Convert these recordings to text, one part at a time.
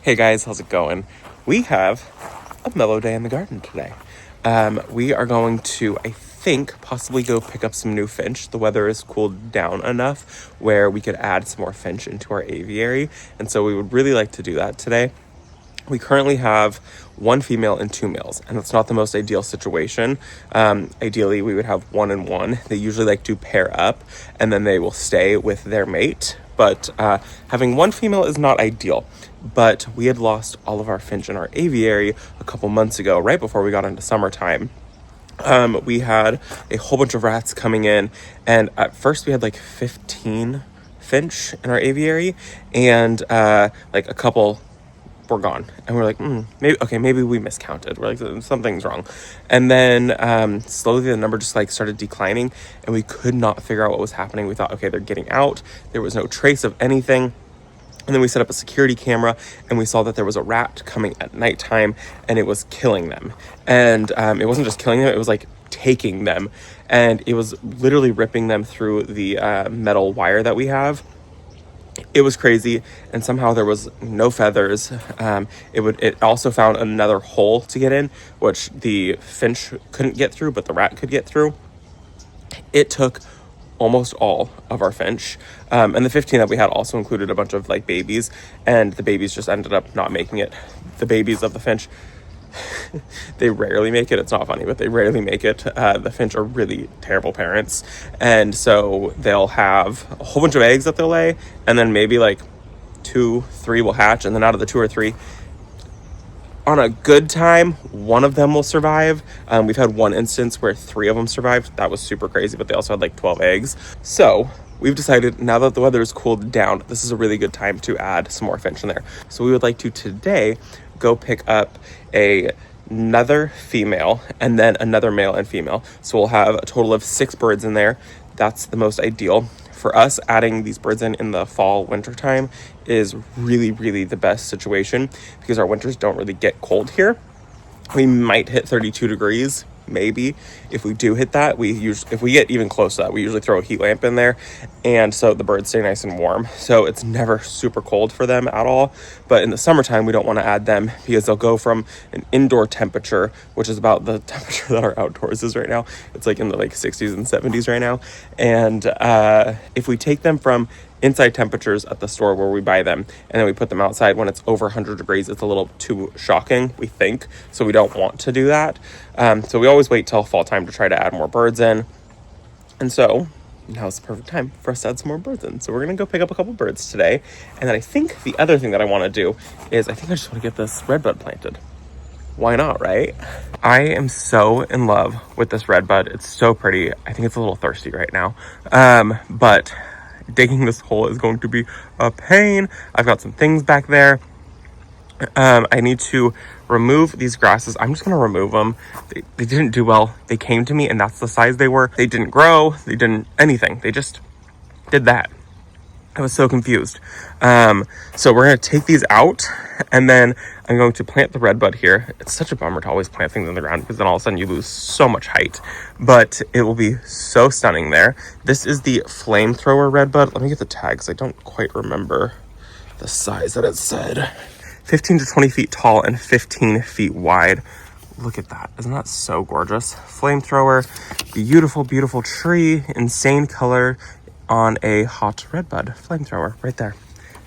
Hey guys, how's it going? We have a mellow day in the garden today. We are going to, I think, possibly go pick up some new finch. The weather is cooled down enough where we could add some more finch into our aviary, and so we would really like to do that today. We currently have one female and two males, and it's not the most ideal situation. Ideally, we would have one and one. They usually like to pair up, and then they will stay with their mate. But having one female is not ideal. But we had lost all of our finch in our aviary a couple months ago, right before we got into summertime. We had a whole bunch of rats coming in, and at first we had like 15 finch in our aviary, and like a couple were gone, and we're like, maybe we miscounted. We're like, something's wrong. And then slowly the number just like started declining, and we could not figure out what was happening. We thought, okay, they're getting out. There was no trace of anything. And then we set up a security camera, and we saw that there was a rat coming at nighttime, and it was killing them. And it wasn't just killing them, it was like taking them, and it was literally ripping them through the metal wire that we have. It was crazy, and somehow there was no feathers. It also found another hole to get in, which the finch couldn't get through, but the rat could get through. It took almost all of our finch, and the 15 that we had also included a bunch of like babies, and the babies just ended up not making it. The babies of the finch, they rarely make it. It's not funny, but they rarely make it. The finch are really terrible parents, and so they'll have a whole bunch of eggs that they'll lay, and then maybe like 2-3 will hatch, and then out of the 2 or 3, on a good time, one of them will survive. We've had one instance where 3 of them survived. That was super crazy, but they also had like 12 eggs. So we've decided, now that the weather is cooled down, this is a really good time to add some more finch in there. So we would like to today go pick up another female and then another male and female. So we'll have a total of 6 birds in there. That's the most ideal. For us, adding these birds in the fall, winter time is really, really the best situation because our winters don't really get cold here. We might hit 32 degrees, maybe. If we do hit that, if we get even close to that, we usually throw a heat lamp in there, and so the birds stay nice and warm. So it's never super cold for them at all. But in the summertime, we don't want to add them because they'll go from an indoor temperature, which is about the temperature that our outdoors is right now. It's like in the 60s and 70s right now. And if we take them from inside temperatures at the store where we buy them, and then we put them outside when it's over 100 degrees, it's a little too shocking, we think. So we don't want to do that. So we always wait till fall time to try to add more birds in. And so now's the perfect time for us to add some more birds in. So we're going to go pick up a couple birds today. And then I think the other thing that I want to do is I just want to get this redbud planted. Why not, right? I am so in love with this redbud. It's so pretty. I think it's a little thirsty right now. But digging this hole is going to be a pain. I've got some things back there. I need to remove these grasses. I'm just going to remove them. They didn't do well. They came to me and that's the size they were. They didn't grow. They didn't anything. They just did that. I was so confused. So we're going to take these out, and then I'm going to plant the redbud here. It's such a bummer to always plant things in the ground because then all of a sudden you lose so much height, but it will be so stunning there. This is the Flamethrower Redbud. Let me get the tags. I don't quite remember the size that it said. 15 to 20 feet tall and 15 feet wide. Look at that. Isn't that so gorgeous? Flamethrower, beautiful, beautiful tree, insane color on a hot redbud. Flamethrower right there.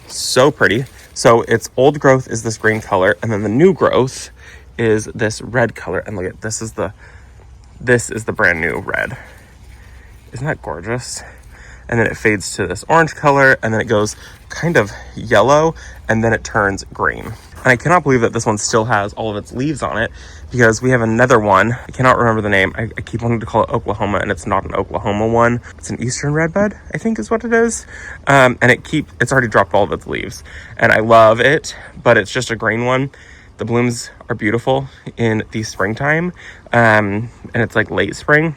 So pretty. So its old growth is this green color, and then the new growth is this red color. And look at this is the brand new red. Isn't that gorgeous? And then it fades to this orange color, and then it goes kind of yellow, and then it turns green. And I cannot believe that this one still has all of its leaves on it, because we have another one. I cannot remember the name. I keep wanting to call it Oklahoma, and it's not an Oklahoma one. It's an Eastern Redbud, I think is what it is. And it's already dropped all of its leaves. And I love it, but it's just a green one. The blooms are beautiful in the springtime, and it's like late spring.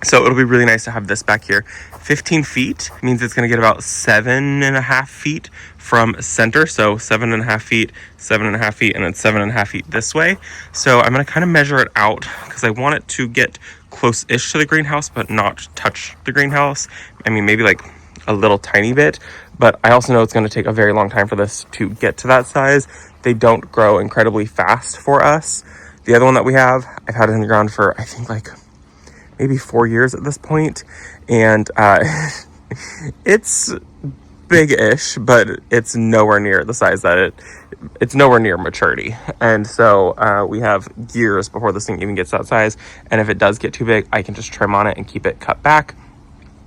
So it'll be really nice to have this back here. 15 feet means it's going to get about 7.5 feet from center. So 7.5 feet, 7.5 feet, and then 7.5 feet this way. So I'm going to kind of measure it out because I want it to get close-ish to the greenhouse, but not touch the greenhouse. I mean, maybe like a little tiny bit, but I also know it's going to take a very long time for this to get to that size. They don't grow incredibly fast for us. The other one that we have, I've had it in the ground for, I think, like maybe 4 years at this point, and it's big-ish, but it's nowhere near the size that it's nowhere near maturity. And so we have years before this thing even gets that size, and if it does get too big, I can just trim on it and keep it cut back.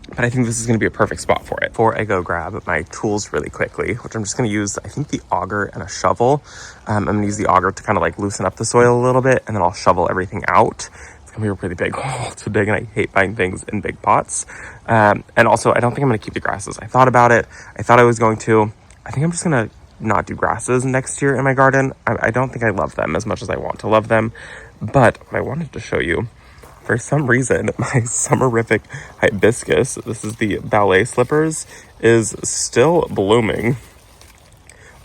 But I think this is going to be a perfect spot for it. Before I go grab my tools really quickly, which I'm just going to use, I think, the auger and a shovel. I'm going to use the auger to kind of like loosen up the soil a little bit, and then I'll shovel everything out. It's going to be a pretty big hole. It's big, and I hate buying things in big pots. And also, I don't think I'm going to keep the grasses. I thought about it. I thought I was going to. I think I'm just going to not do grasses next year in my garden. I don't think I love them as much as I want to love them. But what I wanted to show you, for some reason, my summerific hibiscus, this is the ballet slippers, is still blooming.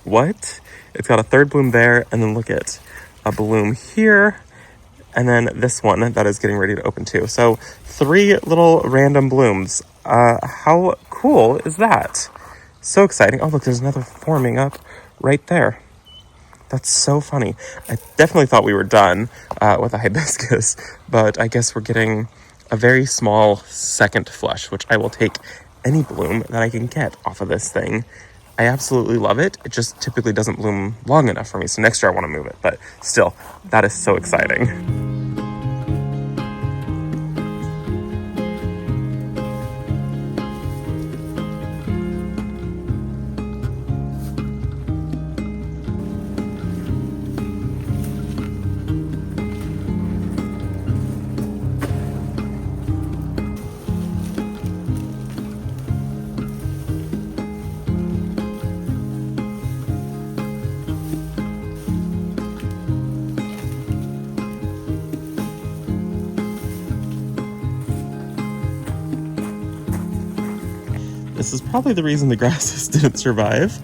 What? It's got a third bloom there, and then look at a bloom here, and then this one that is getting ready to open too. So 3 little random blooms. How cool is that? So exciting. Oh, look, there's another forming up right there. That's so funny. I definitely thought we were done with the hibiscus, but I guess we're getting a very small second flush, which I will take any bloom that I can get off of this thing. I absolutely love it. It just typically doesn't bloom long enough for me, so next year I want to move it, but still, that is so exciting. This is probably the reason the grasses didn't survive.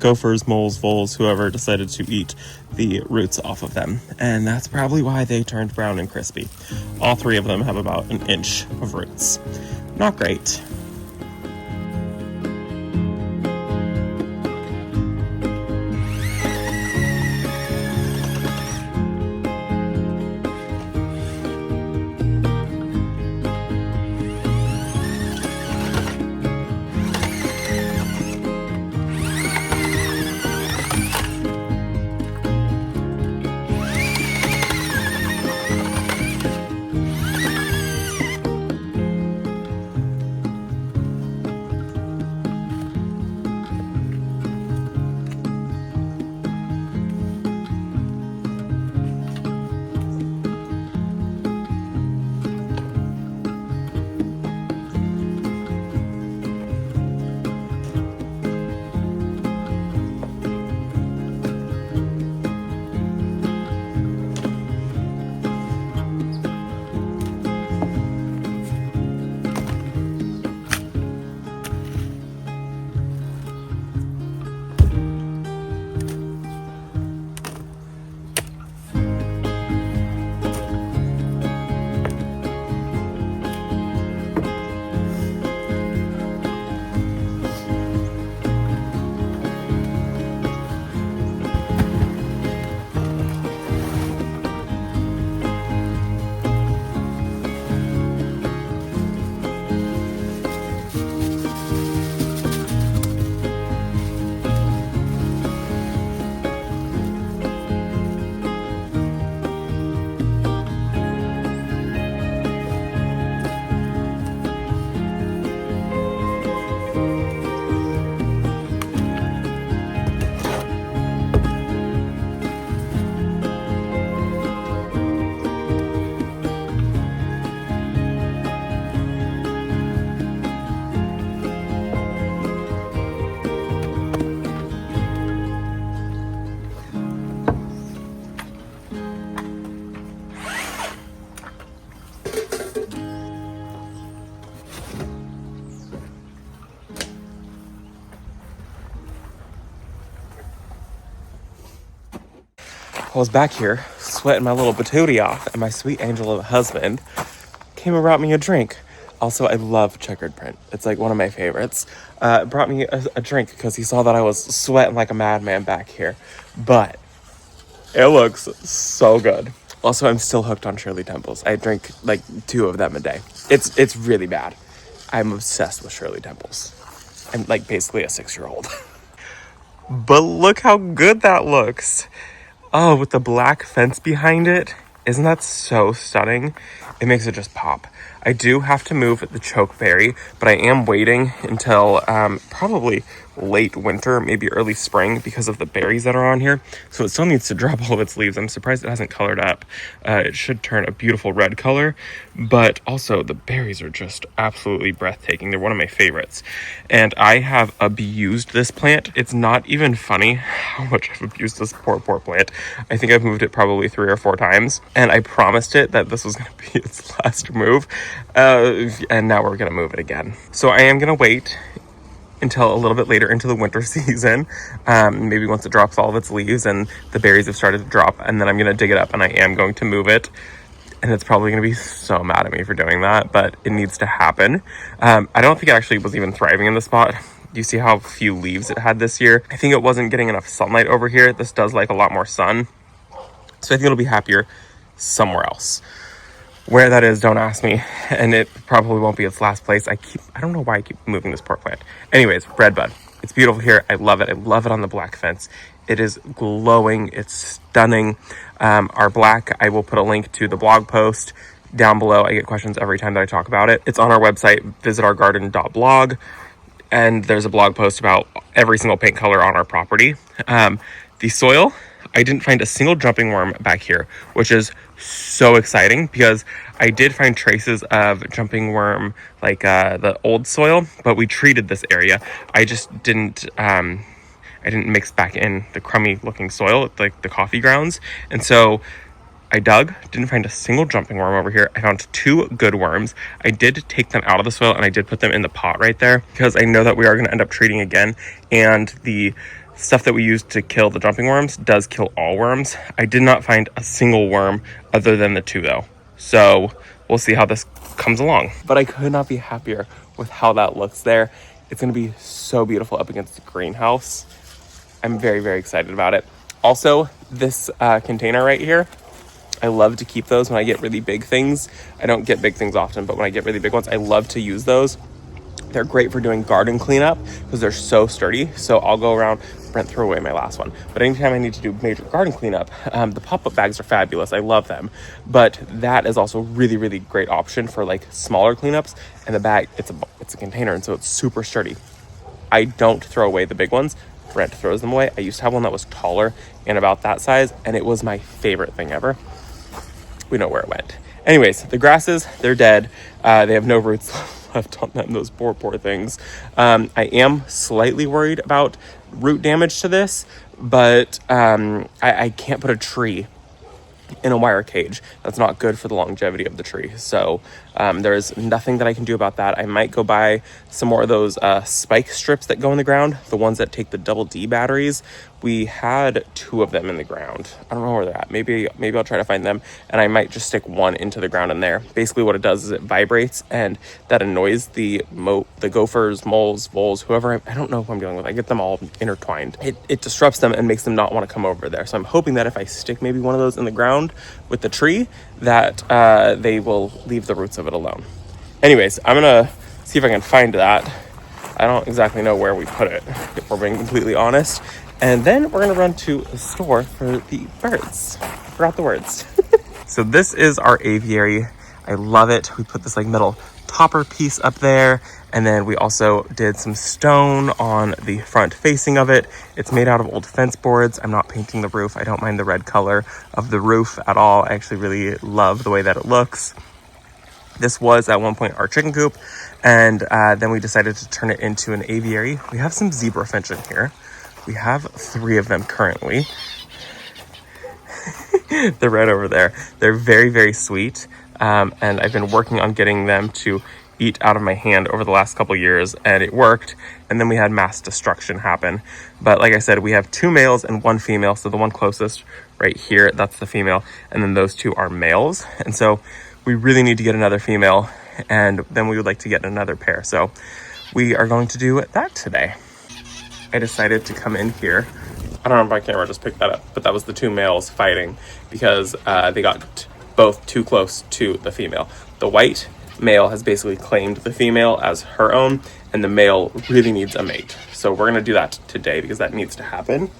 Gophers, moles, voles, whoever decided to eat the roots off of them. And that's probably why they turned brown and crispy. All 3 of them have about 1 inch of roots. Not great. I was back here sweating my little patootie off, and my sweet angel of a husband came and brought me a drink. Also, I love checkered print. It's like one of my favorites. Brought me a drink because he saw that I was sweating like a madman back here. But it looks so good. Also, I'm still hooked on Shirley Temples. I drink like 2 of them a day. It's really bad. I'm obsessed with Shirley Temples. I'm like basically a 6-year-old. But look how good that looks. Oh, with the black fence behind it. Isn't that so stunning? It makes it just pop. I do have to move the chokeberry, but I am waiting until probably late winter, maybe early spring, because of the berries that are on here. So it still needs to drop all of its leaves. I'm surprised it hasn't colored up. It should turn a beautiful red color, but also the berries are just absolutely breathtaking. They're one of my favorites. And I have abused this plant. It's not even funny how much I've abused this poor plant. I think I've moved it probably 3 or 4 times, and I promised it that this was going to be its last move, and now we're going to move it again. So I am going to wait until a little bit later into the winter season, maybe once it drops all of its leaves and the berries have started to drop, and then I'm going to dig it up and I am going to move it. And it's probably going to be so mad at me for doing that, but it needs to happen. I don't think it actually was even thriving in the spot. You see how few leaves it had this year? I think it wasn't getting enough sunlight over here. This does like a lot more sun. So I think it'll be happier somewhere else. Where that is, don't ask me. And it probably won't be its last place. I don't know why I keep moving this poor plant. Anyways, Redbud. It's beautiful here. I love it. I love it on the black fence. It is glowing. It's stunning. Our black, I will put a link to the blog post down below. I get questions every time that I talk about it. It's on our website, visitourgarden.blog. And there's a blog post about every single paint color on our property. The soil, I didn't find a single jumping worm back here, which is so exciting because I did find traces of jumping worm, like the old soil, but we treated this area. I just didn't, I didn't mix back in the crummy looking soil, like the coffee grounds. And so I dug, didn't find a single jumping worm over here. I found 2 good worms. I did take them out of the soil and I did put them in the pot right there because I know that we are going to end up treating again. And the stuff that we use to kill the jumping worms does kill all worms. I did not find a single worm other than the 2 though. So we'll see how this comes along. But I could not be happier with how that looks there. It's going to be so beautiful up against the greenhouse. I'm very, very excited about it. Also, this container right here, I love to keep those when I get really big things. I don't get big things often, but when I get really big ones, I love to use those. They're great for doing garden cleanup because they're so sturdy. So I'll go around. Brent threw away my last one. But anytime I need to do major garden cleanup, the pop-up bags are fabulous. I love them. But that is also really, really great option for like smaller cleanups. And the bag, it's a container, and so it's super sturdy. I don't throw away the big ones. Brent throws them away. I used to have one that was taller and about that size, and it was my favorite thing ever. We know where it went. Anyways, the grasses, they're dead. They have no roots left on them, those poor things. I am slightly worried about root damage to this, but I can't put a tree in a wire cage. That's not good for the longevity of the tree. So there's nothing that I can do about that. I might go buy some more of those spike strips that go in the ground, the ones that take the double D batteries. We had 2 of them in the ground. I don't know where they're at. Maybe I'll try to find them, and I might just stick one into the ground in there. Basically what it does is it vibrates, and that annoys the gophers, moles, voles, whoever. I don't know who I'm dealing with. I get them all intertwined. It disrupts them and makes them not want to come over there. So I'm hoping that if I stick maybe one of those in the ground with the tree, that they will leave the roots of it alone. Anyways, I'm gonna see if I can find that. I don't exactly know where we put it, if we're being completely honest. And then we're gonna run to the store for the birds. I forgot the words. So this is our aviary. I love it. We put this like metal topper piece up there, and then we also did some stone on the front facing of it. It's made out of old fence boards. I'm not painting the roof. I don't mind the red color of the roof at all. I actually really love the way that it looks. This was at one point our chicken coop, and then we decided to turn it into an aviary. We have some zebra finch in here. We have 3 of them currently. They're right over there. They're very, very sweet. And I've been working on getting them to eat out of my hand over the last couple years, and it worked. And then we had mass destruction happen. But like I said, we have 2 males and 1 female. So the one closest right here, that's the female. And then those 2 are males. And so we really need to get another female and then we would like to get another pair. So we are going to do that today. I decided to come in here. I don't know if my camera just picked that up, but that was the two males fighting because they got both too close to the female. The white male has basically claimed the female as her own, and the male really needs a mate. So we're gonna do that today because that needs to happen.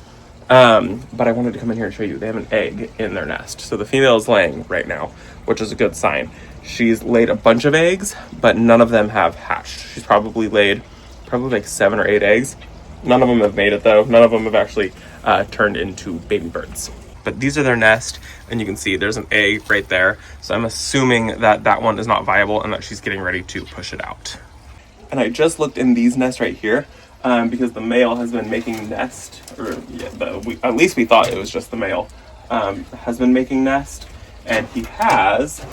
But I wanted to come in here and show you, they have an egg in their nest. So the female is laying right now, which is a good sign. She's laid a bunch of eggs, but none of them have hatched. She's probably laid like 7 or 8 eggs. None of them have made it though. None of them have actually turned into baby birds. But these are their nest, and you can see there's an egg right there. So I'm assuming that that one is not viable and that she's getting ready to push it out. And I just looked in these nests right here because the male has been making nest, or at least we thought it was just the male has been making nest, and he has.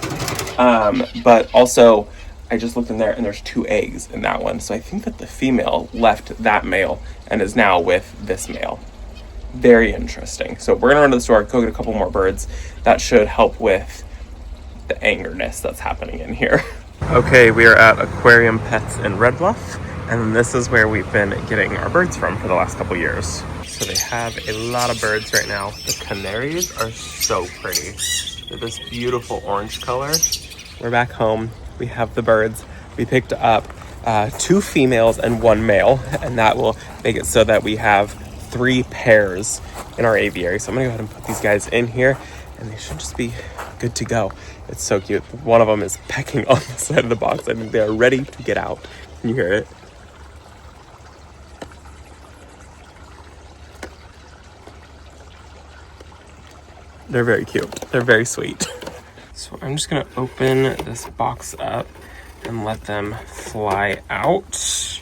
But also, I just looked in there and there's 2 eggs in that one. So I think that the female left that male and is now with this male. Very interesting. So we're gonna run to the store, go get a couple more birds. That should help with the angerness that's happening in here. Okay, we are at Aquarium Pets in Red Bluff, and this is where we've been getting our birds from for the last couple years. So they have a lot of birds right now. The canaries are so pretty. They're this beautiful orange color. We're back home. We have the birds. We picked up 2 females and 1 male, and that will make it so that we have 3 pairs in our aviary. So I'm gonna go ahead and put these guys in here, and they should just be good to go. It's so cute. One of them is pecking on the side of the box. I think they are ready to get out. Can you hear it? They're very cute. They're very sweet. So I'm just gonna open this box up and let them fly out.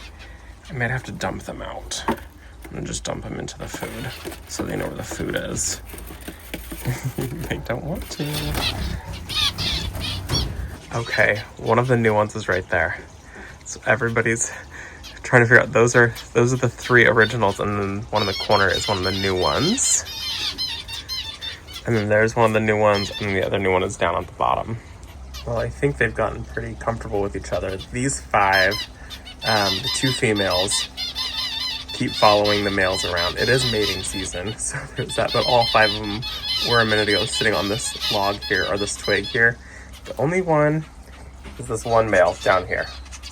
I might have to dump them out. I'm gonna just dump them into the food so they know where the food is. They don't want to. Okay, one of the new ones is right there. So everybody's trying to figure out, those are the 3 originals, and then one in the corner is one of the new ones. And then there's one of the new ones, and the other new one is down at the bottom. Well, I think they've gotten pretty comfortable with each other. These 5, the 2 females, keep following the males around. It is mating season, so there's that, but all 5 of them were a minute ago sitting on this log here, or this twig here. The only one is this one male down here.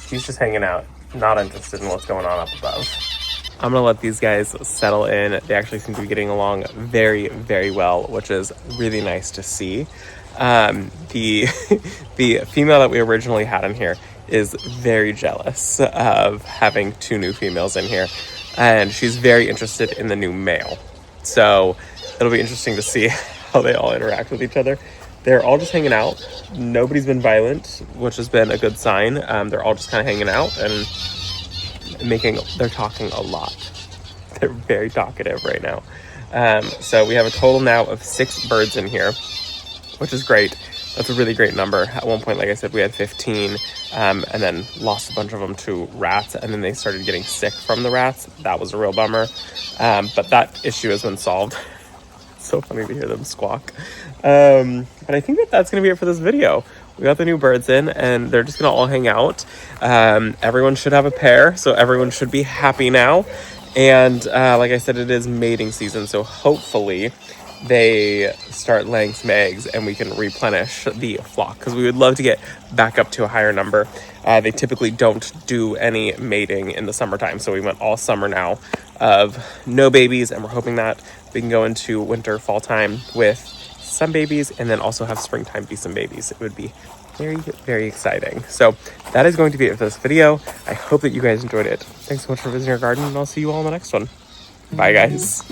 He's just hanging out, not interested in what's going on up above. I'm gonna let these guys settle in. They actually seem to be getting along very, very well, which is really nice to see. The female that we originally had in here is very jealous of having 2 new females in here, and she's very interested in the new male. So it'll be interesting to see how they all interact with each other. They're all just hanging out. Nobody's been violent, which has been a good sign. They're all just kind of hanging out and they're talking a lot. They're very talkative right now. So we have a total now of 6 birds in here, which is great. That's a really great number. At one point, like I said, we had 15, and then lost a bunch of them to rats, and then they started getting sick from the rats. That was a real bummer. But that issue has been solved. It's so funny to hear them squawk. But I think that's going to be it for this video. We got the new birds in, and they're just going to all hang out. Everyone should have a pair, so everyone should be happy now. And like I said, it is mating season, so hopefully they start laying some eggs and we can replenish the flock, because we would love to get back up to a higher number. They typically don't do any mating in the summertime, so we went all summer now of no babies, and we're hoping that we can go into winter, fall time with some babies, and then also have springtime be some babies. It would be very, very exciting. So that is going to be it for this video. I hope that you guys enjoyed it. Thanks so much for visiting our garden, and I'll see you all in the next one. Bye, guys.